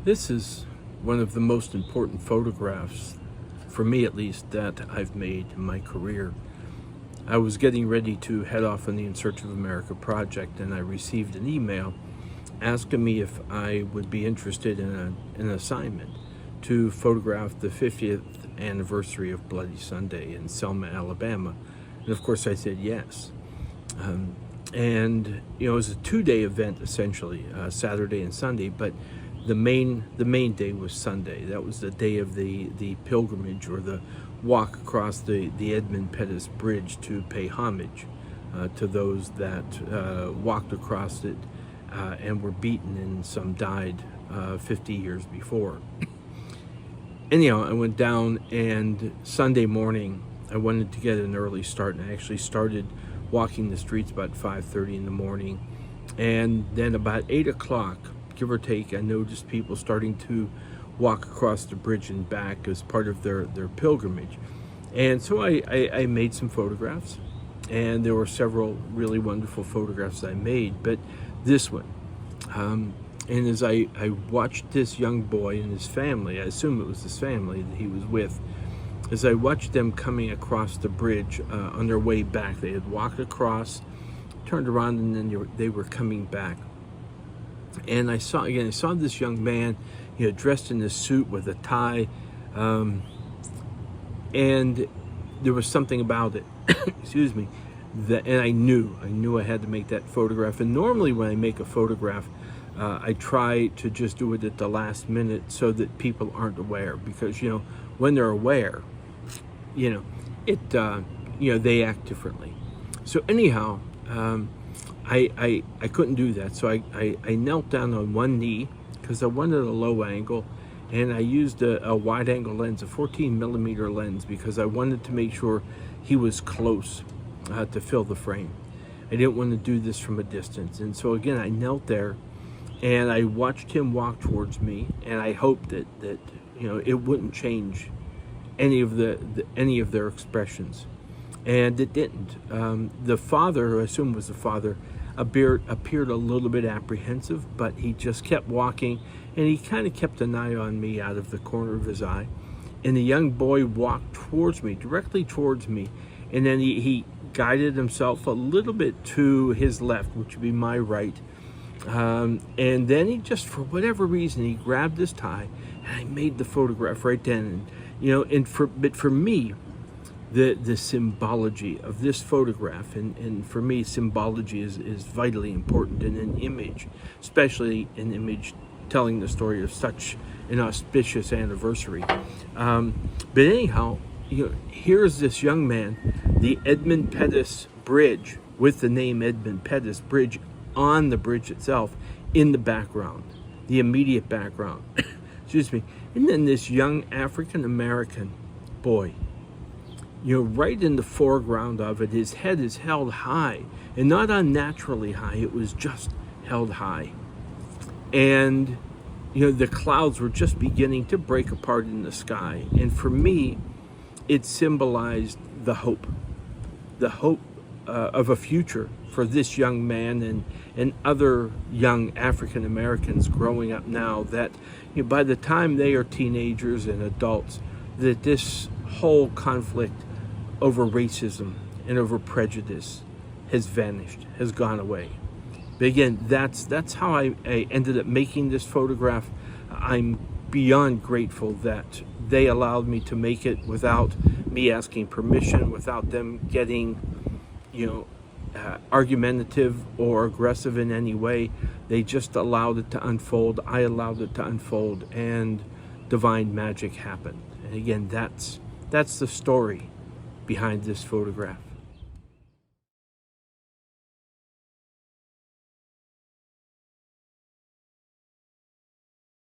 This is one of the most important photographs, for me at least, that I've made in my career. I was getting ready to head off on the In Search of America project, and I received an email asking me if I would be interested in an assignment to photograph the 50th anniversary of Bloody Sunday in Selma, Alabama. And of course I said yes. And it was a two-day event essentially, Saturday and Sunday, but the main day was Sunday. That was the day of the pilgrimage, or the walk across the Edmund Pettus bridge to pay homage to those that walked across it and were beaten, and some died 50 years before. Anyhow, I went down, and Sunday morning I wanted to get an early start, and I actually started walking the streets about 5:30 in the morning. And then about 8 o'clock, give or take, I noticed people starting to walk across the bridge and back as part of their pilgrimage. And so I made some photographs, and there were several really wonderful photographs I made, but this one, and as I watched this young boy and his family, I assume it was his family that he was with, as I watched them coming across the bridge on their way back. They had walked across, turned around, and then they were coming back. And I saw this young man, dressed in a suit with a tie, and there was something about it, excuse me, and I knew I had to make that photograph. And normally when I make a photograph, I try to just do it at the last minute so that people aren't aware, because when they're aware, they act differently. So anyhow, I couldn't do that, so I knelt down on one knee because I wanted a low angle, and I used a wide angle lens, a 14 millimeter lens, because I wanted to make sure he was close to fill the frame. I didn't want to do this from a distance. And so again, I knelt there and I watched him walk towards me, and I hoped that it wouldn't change any of their expressions. And it didn't. The father, who I assume was the father, appeared a little bit apprehensive, but he just kept walking, and he kind of kept an eye on me out of the corner of his eye. And the young boy walked towards me, directly towards me, and then he guided himself a little bit to his left, which would be my right. And then he just, for whatever reason, he grabbed his tie, and I made the photograph right then. And for me, the symbology of this photograph, and for me, symbology is vitally important in an image, especially an image telling the story of such an auspicious anniversary. But anyhow, here's this young man, the Edmund Pettus Bridge, with the name Edmund Pettus Bridge on the bridge itself in the background, the immediate background. Excuse me. And then this young African-American boy, right in the foreground of it. His head is held high, and not unnaturally high. It was just held high. And, the clouds were just beginning to break apart in the sky. And for me, it symbolized the hope of a future for this young man and other young African Americans growing up now, that by the time they are teenagers and adults, that this whole conflict over racism and over prejudice has vanished, has gone away. But again, that's how I ended up making this photograph. I'm beyond grateful that they allowed me to make it without me asking permission, without them getting argumentative or aggressive in any way. They just allowed it to unfold. I allowed it to unfold, and divine magic happened. And again, that's the story behind this photograph.